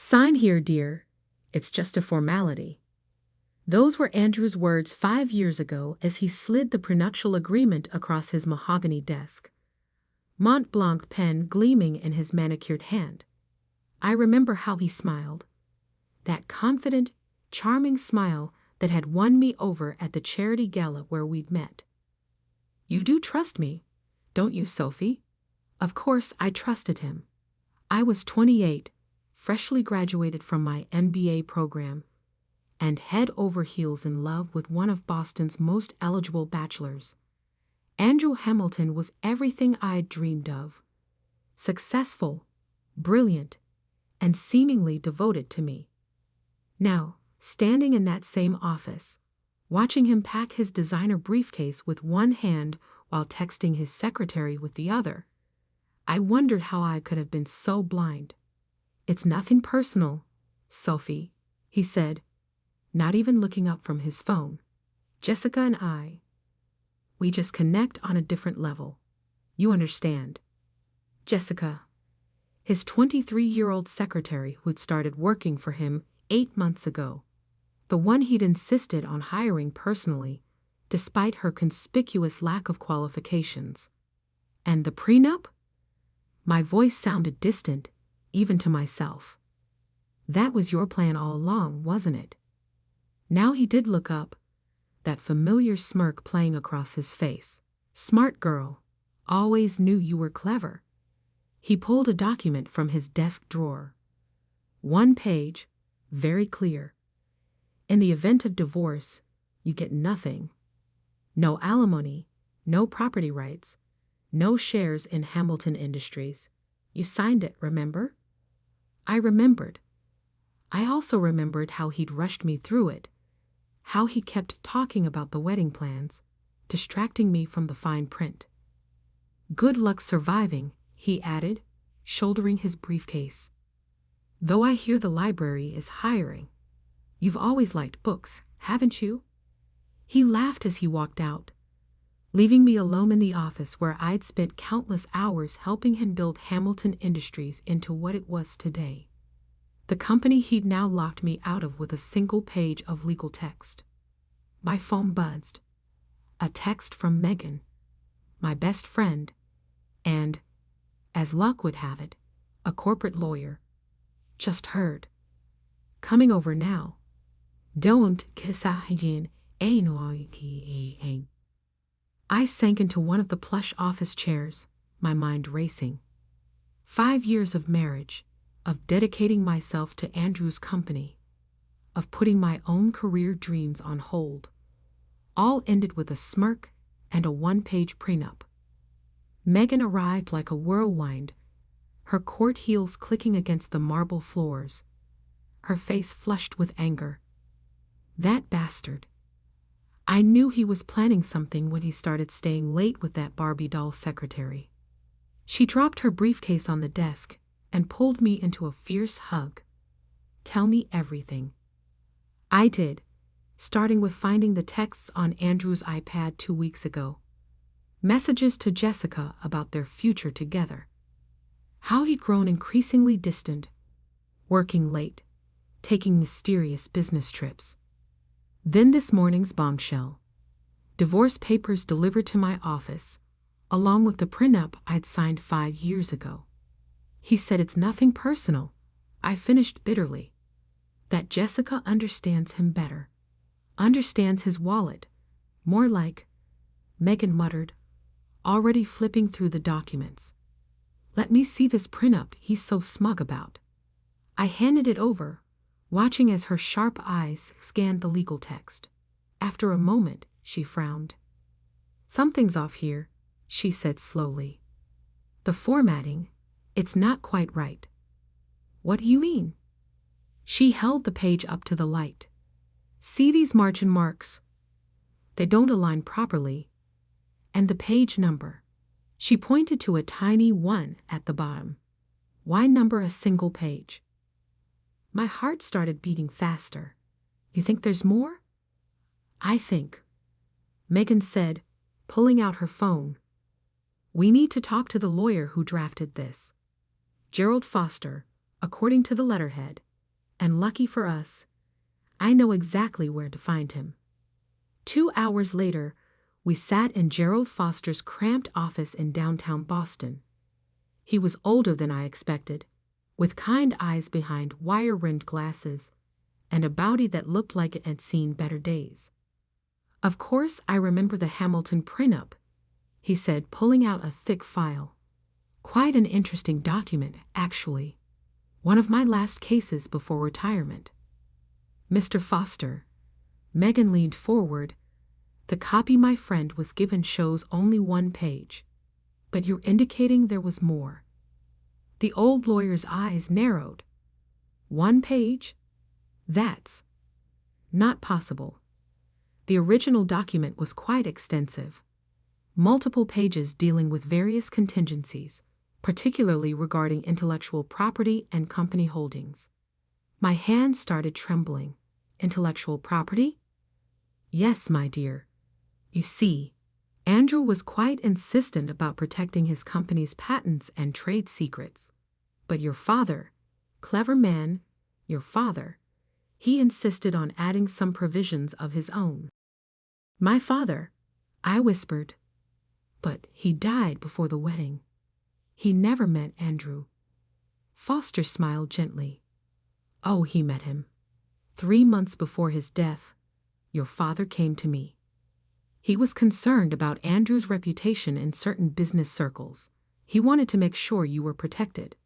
Sign here, dear. It's just a formality. Those were Andrew's words 5 years ago as he slid the prenuptial agreement across his mahogany desk, Mont Blanc pen gleaming in his manicured hand. I remember how he smiled. That confident, charming smile that had won me over at the charity gala where we'd met. You do trust me, don't you, Sophie? Of course I trusted him. I was 28, freshly graduated from my MBA program, and head over heels in love with one of Boston's most eligible bachelors. Andrew Hamilton was everything I'd dreamed of. Successful, brilliant, and seemingly devoted to me. Now, standing in that same office, watching him pack his designer briefcase with one hand while texting his secretary with the other, I wondered how I could have been so blind. It's nothing personal, Sophie, he said, not even looking up from his phone. Jessica and I, we just connect on a different level. You understand. Jessica, his 23-year-old secretary who'd started working for him 8 months ago, the one he'd insisted on hiring personally, despite her conspicuous lack of qualifications. And the prenup? My voice sounded distant, even to myself. That was your plan all along, wasn't it? Now he did look up, that familiar smirk playing across his face. Smart girl, always knew you were clever. He pulled a document from his desk drawer. 1 page, very clear. In the event of divorce, you get nothing. No alimony, no property rights, no shares in Hamilton Industries. You signed it, remember? I remembered. I also remembered how he'd rushed me through it, how he kept talking about the wedding plans, distracting me from the fine print. Good luck surviving, he added, shouldering his briefcase. Though I hear the library is hiring. You've always liked books, haven't you? He laughed as he walked out, leaving me alone in the office where I'd spent countless hours helping him build Hamilton Industries into what it was today. The company he'd now locked me out of with a single page of legal text. My phone buzzed. A text from Megan, my best friend, and, as luck would have it, a corporate lawyer. Just heard. Coming over now. Don't kisahin ainoihi. I sank into one of the plush office chairs, my mind racing. 5 years of marriage, of dedicating myself to Andrew's company, of putting my own career dreams on hold, all ended with a smirk and a 1-page prenup. Megan arrived like a whirlwind, her court heels clicking against the marble floors, her face flushed with anger. That bastard. I knew he was planning something when he started staying late with that Barbie doll secretary. She dropped her briefcase on the desk and pulled me into a fierce hug. Tell me everything. I did, starting with finding the texts on Andrew's iPad 2 weeks ago. Messages to Jessica about their future together. How he'd grown increasingly distant, working late, taking mysterious business trips. Then this morning's bombshell. Divorce papers delivered to my office, along with the prenup I'd signed 5 years ago. He said it's nothing personal. I finished bitterly. That Jessica understands him better. Understands his wallet. More like, Megan muttered, already flipping through the documents. Let me see this prenup he's so smug about. I handed it over, watching as her sharp eyes scanned the legal text. After a moment, she frowned. Something's off here, she said slowly. The formatting, it's not quite right. What do you mean? She held the page up to the light. See these margin marks? They don't align properly. And the page number. She pointed to a tiny 1 at the bottom. Why number a single page? My heart started beating faster. You think there's more? I think. Megan said, pulling out her phone. We need to talk to the lawyer who drafted this. Gerald Foster, according to the letterhead, and lucky for us, I know exactly where to find him. 2 hours later, we sat in Gerald Foster's cramped office in downtown Boston. He was older than I expected, with kind eyes behind wire-rimmed glasses, and a body that looked like it had seen better days. "Of course I remember the Hamilton Prenup," he said, pulling out a thick file. "Quite an interesting document, actually. One of my last cases before retirement." "Mr. Foster," Megan leaned forward, "the copy my friend was given shows only 1 page. But you're indicating there was more." The old lawyer's eyes narrowed. "1 page? That's not possible." The original document was quite extensive. Multiple pages dealing with various contingencies, particularly regarding intellectual property and company holdings. My hands started trembling. "Intellectual property?" "Yes, my dear. You see, Andrew was quite insistent about protecting his company's patents and trade secrets. But your father, clever man, your father, he insisted on adding some provisions of his own." "My father," I whispered. "But he died before the wedding. He never met Andrew." Foster smiled gently. "Oh, he met him. 3 months before his death, your father came to me. He was concerned about Andrew's reputation in certain business circles. He wanted to make sure you were protected."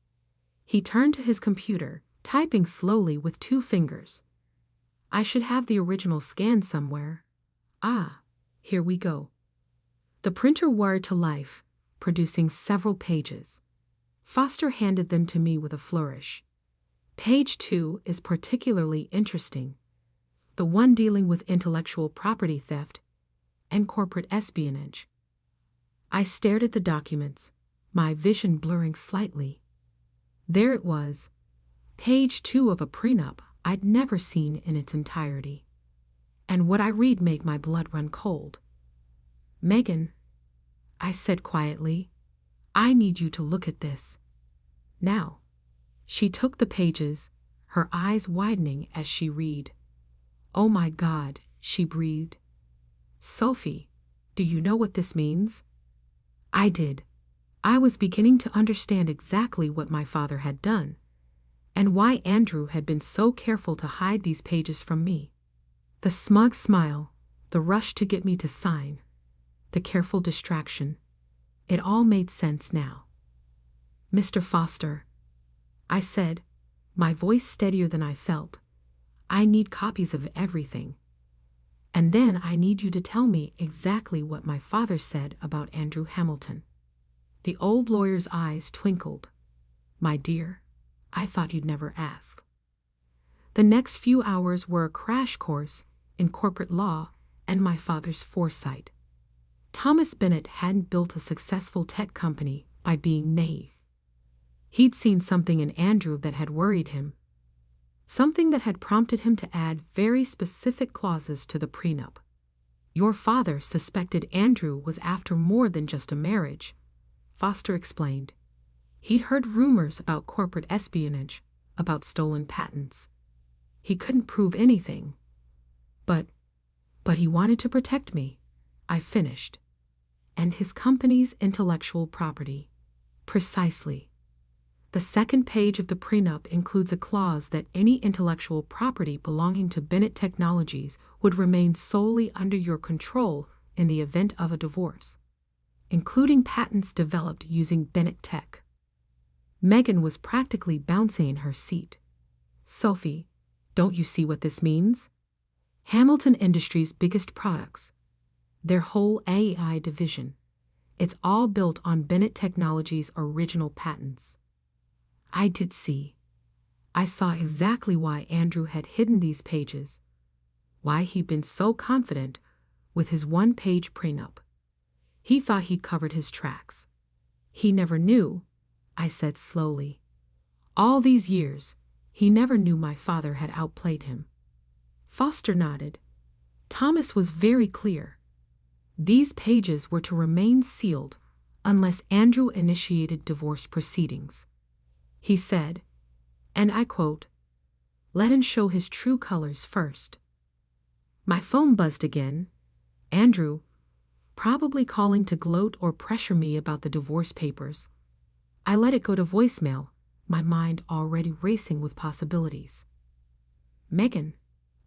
He turned to his computer, typing slowly with 2 fingers. "I should have the original scanned somewhere. Ah, here we go." The printer whirred to life, producing several pages. Foster handed them to me with a flourish. "Page 2 is particularly interesting. The one dealing with intellectual property theft and corporate espionage." I stared at the documents, my vision blurring slightly. There it was, page 2 of a prenup I'd never seen in its entirety. And what I read made my blood run cold. "Megan," I said quietly, "I need you to look at this. Now." She took the pages, her eyes widening as she read. "Oh my God," she breathed. "Sophie, do you know what this means?" I did. I was beginning to understand exactly what my father had done, and why Andrew had been so careful to hide these pages from me. The smug smile, the rush to get me to sign, the careful distraction. It all made sense now. "Mr. Foster," I said, my voice steadier than I felt, "I need copies of everything. And then I need you to tell me exactly what my father said about Andrew Hamilton." The old lawyer's eyes twinkled. "My dear, I thought you'd never ask." The next few hours were a crash course in corporate law and my father's foresight. Thomas Bennett hadn't built a successful tech company by being naive. He'd seen something in Andrew that had worried him, something that had prompted him to add very specific clauses to the prenup. "Your father suspected Andrew was after more than just a marriage," Foster explained. "He'd heard rumors about corporate espionage, about stolen patents. He couldn't prove anything. But he wanted to protect me," I finished. "And his company's intellectual property." "Precisely." The second page of the prenup includes a clause that any intellectual property belonging to Bennett Technologies would remain solely under your control in the event of a divorce, including patents developed using Bennett Tech. Megan was practically bouncing in her seat. "Sophie, don't you see what this means? Hamilton Industries' biggest products, their whole AI division, it's all built on Bennett Technologies' original patents." I did see. I saw exactly why Andrew had hidden these pages, why he'd been so confident with his 1-page prenup. He thought he'd covered his tracks. He never knew, I said slowly. All these years, he never knew my father had outplayed him. Foster nodded. Thomas was very clear. These pages were to remain sealed unless Andrew initiated divorce proceedings. He said, and I quote, Let him show his true colors first. My phone buzzed again. Andrew, probably calling to gloat or pressure me about the divorce papers. I let it go to voicemail, my mind already racing with possibilities. Megan,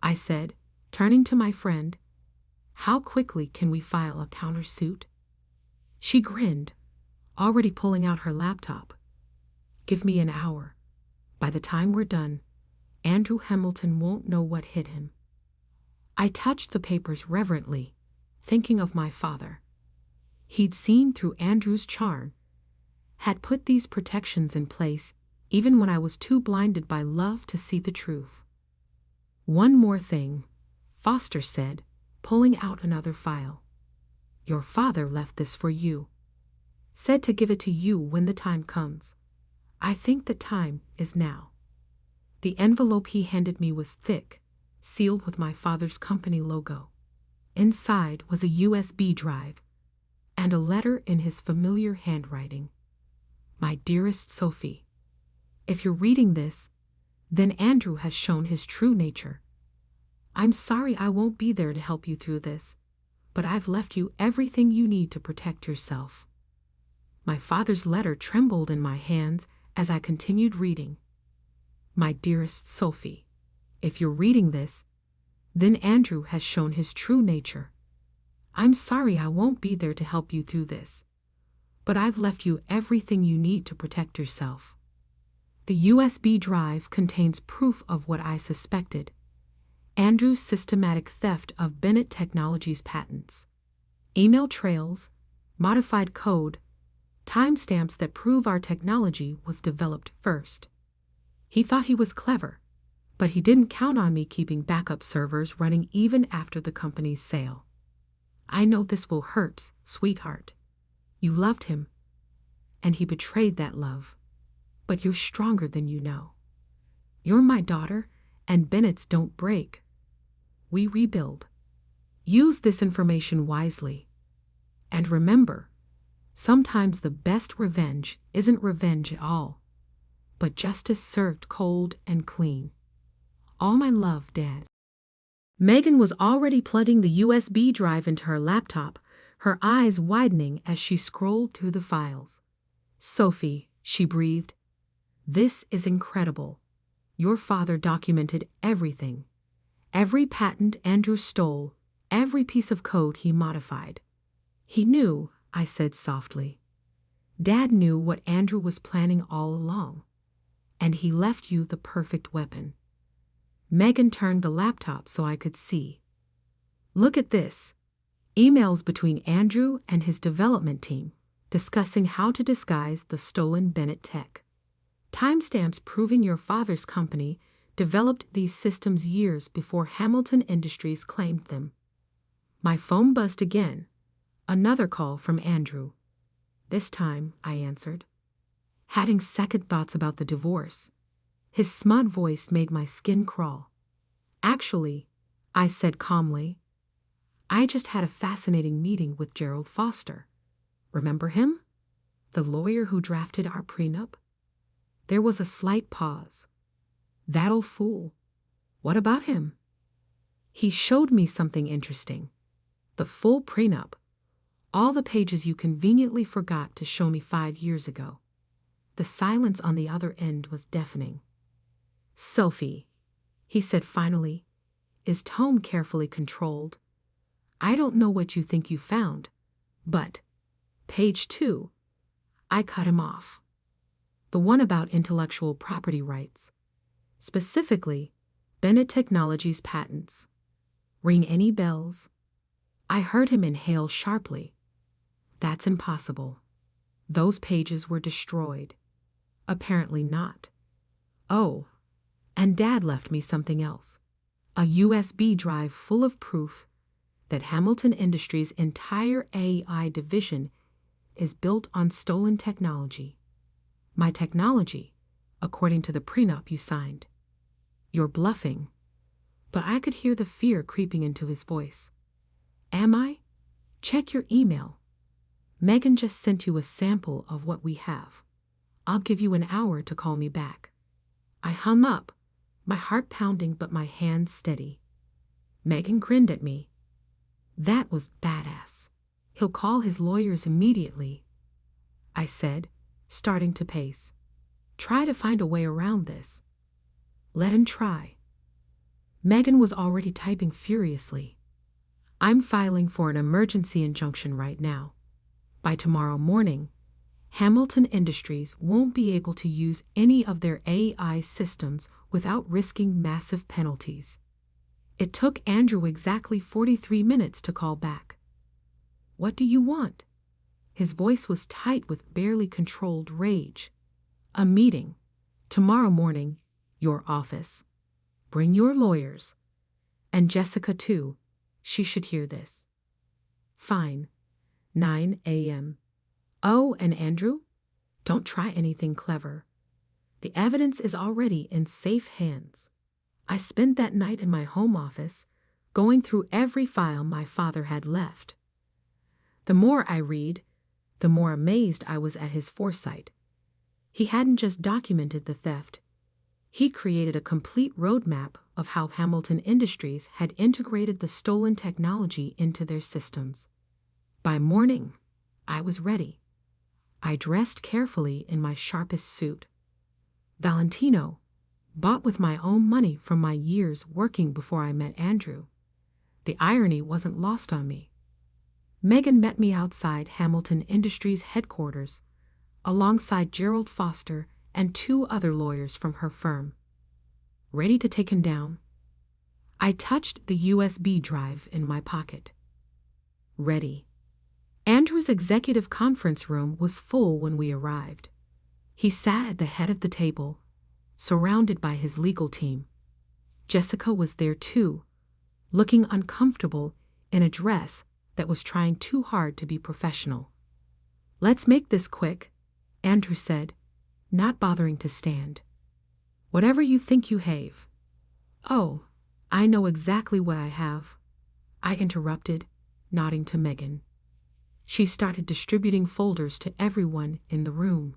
I said, turning to my friend, how quickly can we file a countersuit? She grinned, already pulling out her laptop. Give me an hour. By the time we're done, Andrew Hamilton won't know what hit him. I touched the papers reverently, thinking of my father. He'd seen through Andrew's charm, had put these protections in place even when I was too blinded by love to see the truth. One more thing, Foster said, pulling out another file. Your father left this for you. Said to give it to you when the time comes. I think the time is now. The envelope he handed me was thick, sealed with my father's company logo. Inside was a USB drive and a letter in his familiar handwriting. My dearest Sophie, if you're reading this, then Andrew has shown his true nature. I'm sorry I won't be there to help you through this, but I've left you everything you need to protect yourself. My father's letter trembled in my hands as I continued reading. My dearest Sophie, if you're reading this, then Andrew has shown his true nature. I'm sorry I won't be there to help you through this, but I've left you everything you need to protect yourself. The USB drive contains proof of what I suspected: Andrew's systematic theft of Bennett Technologies patents. Email trails, modified code, timestamps that prove our technology was developed first. He thought he was clever, but he didn't count on me keeping backup servers running even after the company's sale. I know this will hurt, sweetheart. You loved him, and he betrayed that love. But you're stronger than you know. You're my daughter, and Bennett's don't break. We rebuild. Use this information wisely. And remember, sometimes the best revenge isn't revenge at all, but justice served cold and clean. All my love, Dad. Megan was already plugging the USB drive into her laptop, her eyes widening as she scrolled through the files. Sophie, she breathed. This is incredible. Your father documented everything. Every patent Andrew stole, every piece of code he modified. He knew, I said softly. Dad knew what Andrew was planning all along. And he left you the perfect weapon. Megan turned the laptop so I could see. Look at this. Emails between Andrew and his development team, discussing how to disguise the stolen Bennett tech. Timestamps proving your father's company developed these systems years before Hamilton Industries claimed them. My phone buzzed again. Another call from Andrew. This time, I answered, having second thoughts about the divorce. His smug voice made my skin crawl. Actually, I said calmly, I just had a fascinating meeting with Gerald Foster. Remember him? The lawyer who drafted our prenup? There was a slight pause. That old fool. What about him? He showed me something interesting. The full prenup. All the pages you conveniently forgot to show me 5 years ago. The silence on the other end was deafening. Sophie, he said finally, his tone carefully controlled. I don't know what you think you found, but page 2. I cut him off. The one about intellectual property rights. Specifically, Bennett Technologies patents. Ring any bells? I heard him inhale sharply. That's impossible. Those pages were destroyed. Apparently not. Oh, and Dad left me something else. A USB drive full of proof that Hamilton Industries' entire AI division is built on stolen technology. My technology, according to the prenup you signed. You're bluffing. But I could hear the fear creeping into his voice. Am I? Check your email. Megan just sent you a sample of what we have. I'll give you an hour to call me back. I hung up, my heart pounding but my hands steady. Megan grinned at me. That was badass. He'll call his lawyers immediately, I said, starting to pace. Try to find a way around this. Let him try. Megan was already typing furiously. I'm filing for an emergency injunction right now. By tomorrow morning, Hamilton Industries won't be able to use any of their AI systems without risking massive penalties. It took Andrew exactly 43 minutes to call back. What do you want? His voice was tight with barely controlled rage. A meeting. Tomorrow morning, your office. Bring your lawyers. And Jessica too. She should hear this. Fine. 9 a.m. Oh, and Andrew? Don't try anything clever. The evidence is already in safe hands. I spent that night in my home office, going through every file my father had left. The more I read, the more amazed I was at his foresight. He hadn't just documented the theft. He created a complete roadmap of how Hamilton Industries had integrated the stolen technology into their systems. By morning, I was ready. I dressed carefully in my sharpest suit. Valentino, bought with my own money from my years working before I met Andrew. The irony wasn't lost on me. Megan met me outside Hamilton Industries headquarters, alongside Gerald Foster and 2 other lawyers from her firm. Ready to take him down? I touched the USB drive in my pocket. Ready. Andrew's executive conference room was full when we arrived. He sat at the head of the table, surrounded by his legal team. Jessica was there too, looking uncomfortable in a dress that was trying too hard to be professional. Let's make this quick, Andrew said, not bothering to stand. Whatever you think you have. Oh, I know exactly what I have, I interrupted, nodding to Megan. She started distributing folders to everyone in the room.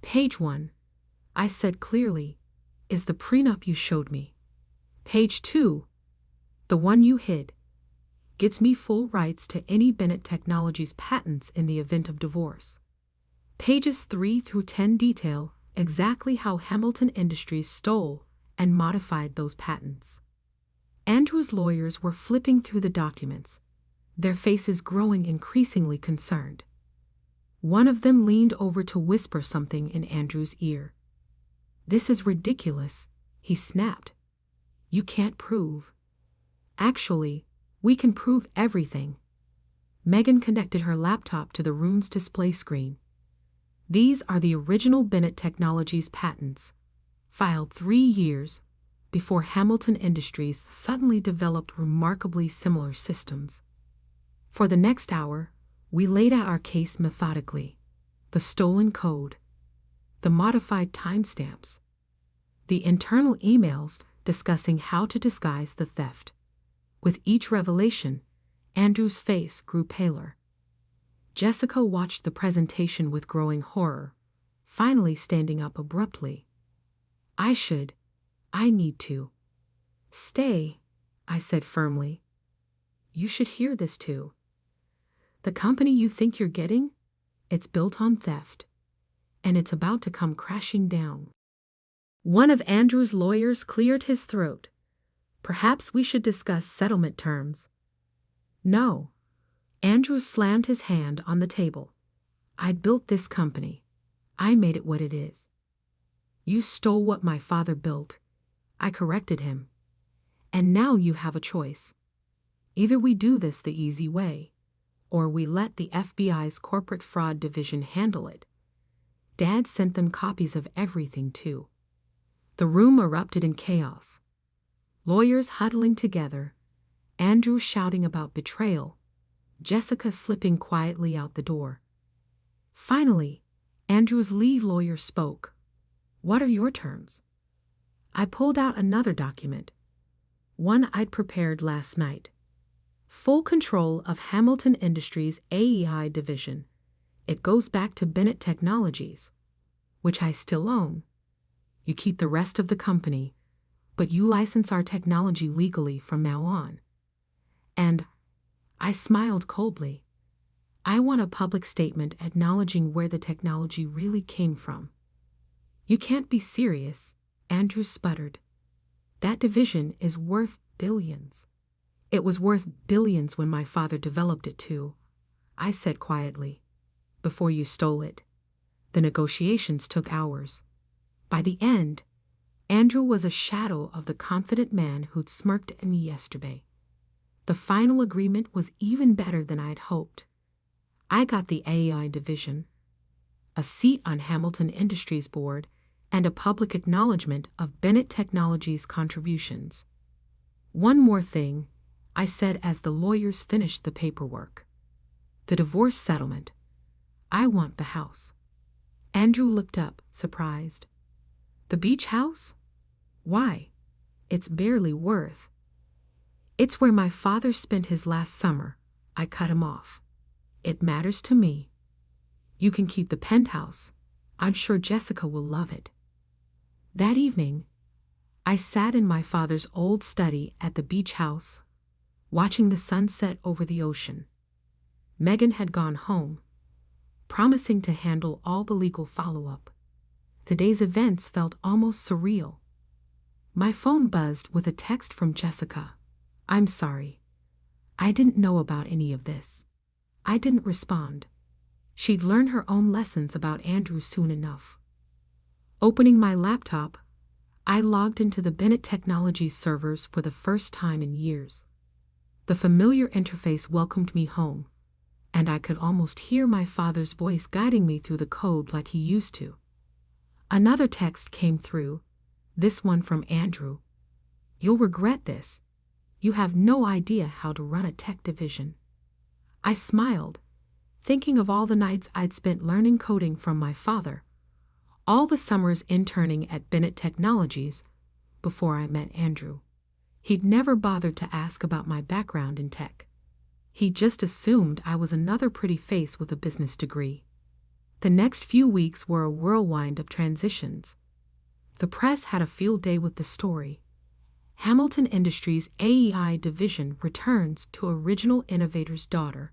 Page 1, I said clearly, is the prenup you showed me. Page 2, the one you hid, gives me full rights to any Bennett Technologies patents in the event of divorce. Pages 3 through 10 detail exactly how Hamilton Industries stole and modified those patents. Andrew's lawyers were flipping through the documents, their faces growing increasingly concerned. One of them leaned over to whisper something in Andrew's ear. This is ridiculous, he snapped. You can't prove. Actually, we can prove everything. Megan connected her laptop to the room's display screen. These are the original Bennett Technologies patents, filed 3 years before Hamilton Industries suddenly developed remarkably similar systems. For the next hour, we laid out our case methodically. The stolen code, the modified timestamps, the internal emails discussing how to disguise the theft. With each revelation, Andrew's face grew paler. Jessica watched the presentation with growing horror, finally standing up abruptly. I need to. Stay, I said firmly. You should hear this too. The company you think you're getting, it's built on theft, and it's about to come crashing down. One of Andrew's lawyers cleared his throat. Perhaps we should discuss settlement terms. No. Andrew slammed his hand on the table. I built this company. I made it what it is. You stole what my father built. I corrected him. And now you have a choice. Either we do this the easy way, or we let the FBI's corporate fraud division handle it. Dad sent them copies of everything, too. The room erupted in chaos. Lawyers huddling together, Andrew shouting about betrayal, Jessica slipping quietly out the door. Finally, Andrew's lead lawyer spoke. What are your terms? I pulled out another document, one I'd prepared last night. Full control of Hamilton Industries' AEI division. It goes back to Bennett Technologies, which I still own. You keep the rest of the company, but you license our technology legally from now on. And I smiled coldly. I want a public statement acknowledging where the technology really came from. You can't be serious, Andrew sputtered. That division is worth billions. It was worth billions when my father developed it too, I said quietly. Before you stole it. The negotiations took hours. By the end, Andrew was a shadow of the confident man who'd smirked at me yesterday. The final agreement was even better than I'd hoped. I got the AI division, a seat on Hamilton Industries board, and a public acknowledgement of Bennett Technologies' contributions. One more thing, I said as the lawyers finished the paperwork. The divorce settlement. I want the house. Andrew looked up, surprised. The beach house? Why? It's barely worth. It's where my father spent his last summer. I cut him off. It matters to me. You can keep the penthouse. I'm sure Jessica will love it. That evening, I sat in my father's old study at the beach house, watching the sunset over the ocean. Megan had gone home, promising to handle all the legal follow-up. The day's events felt almost surreal. My phone buzzed with a text from Jessica. I'm sorry. I didn't know about any of this. I didn't respond. She'd learn her own lessons about Andrew soon enough. Opening my laptop, I logged into the Bennett Technologies servers for the first time in years. The familiar interface welcomed me home, and I could almost hear my father's voice guiding me through the code like he used to. Another text came through, this one from Andrew. You'll regret this. You have no idea how to run a tech division. I smiled, thinking of all the nights I'd spent learning coding from my father, all the summers interning at Bennett Technologies before I met Andrew. He'd never bothered to ask about my background in tech. He just assumed I was another pretty face with a business degree. The next few weeks were a whirlwind of transitions. The press had a field day with the story. Hamilton Industries' AEI division returns to original innovator's daughter.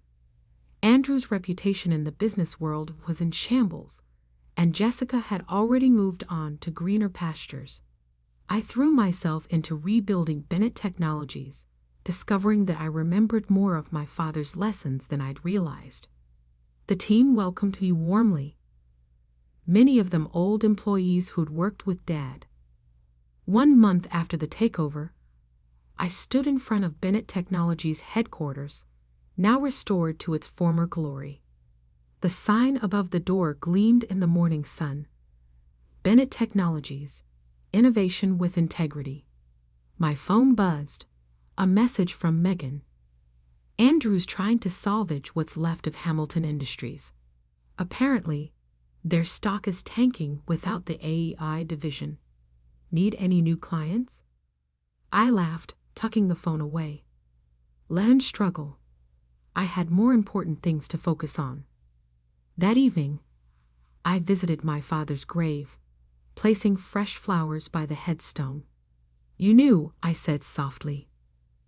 Andrew's reputation in the business world was in shambles, and Jessica had already moved on to greener pastures. I threw myself into rebuilding Bennett Technologies, discovering that I remembered more of my father's lessons than I'd realized. The team welcomed me warmly, many of them old employees who'd worked with Dad. 1 month after the takeover, I stood in front of Bennett Technologies' headquarters, now restored to its former glory. The sign above the door gleamed in the morning sun. Bennett Technologies, innovation with integrity. My phone buzzed, a message from Megan. Andrew's trying to salvage what's left of Hamilton Industries. Apparently, their stock is tanking without the AEI division. Need any new clients? I laughed, tucking the phone away. Land struggle. I had more important things to focus on. That evening, I visited my father's grave, placing fresh flowers by the headstone. You knew, I said softly.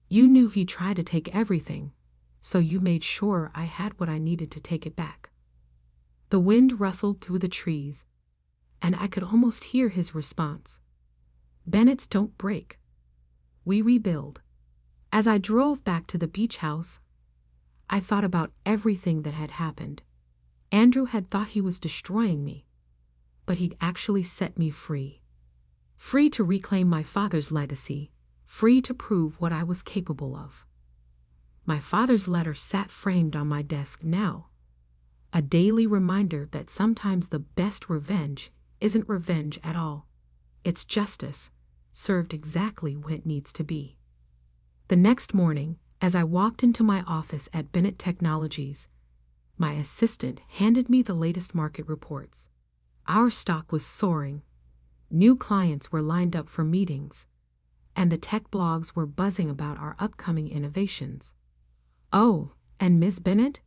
You knew he tried to take everything, so you made sure I had what I needed to take it back. The wind rustled through the trees, and I could almost hear his response. Bennett's don't break. We rebuild. As I drove back to the beach house, I thought about everything that had happened. Andrew had thought he was destroying me, but he'd actually set me free. Free to reclaim my father's legacy, free to prove what I was capable of. My father's letter sat framed on my desk now, a daily reminder that sometimes the best revenge isn't revenge at all. It's justice, served exactly when it needs to be. The next morning, as I walked into my office at Bennett Technologies, my assistant handed me the latest market reports. Our stock was soaring. New clients were lined up for meetings, and the tech blogs were buzzing about our upcoming innovations. Oh, and Miss Bennett?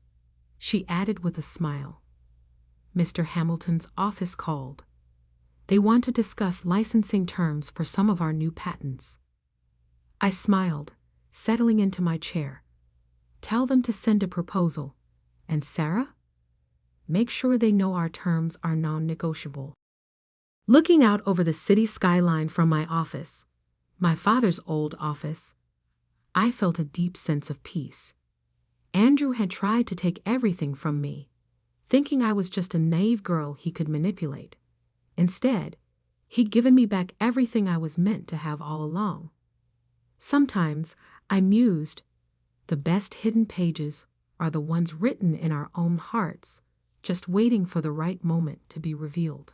She added with a smile. Mr. Hamilton's office called. They want to discuss licensing terms for some of our new patents. I smiled, settling into my chair. Tell them to send a proposal. And Sarah? Make sure they know our terms are non-negotiable. Looking out over the city skyline from my office, my father's old office, I felt a deep sense of peace. Andrew had tried to take everything from me, thinking I was just a naive girl he could manipulate. Instead, he'd given me back everything I was meant to have all along. Sometimes I mused, the best hidden pages are the ones written in our own hearts, just waiting for the right moment to be revealed.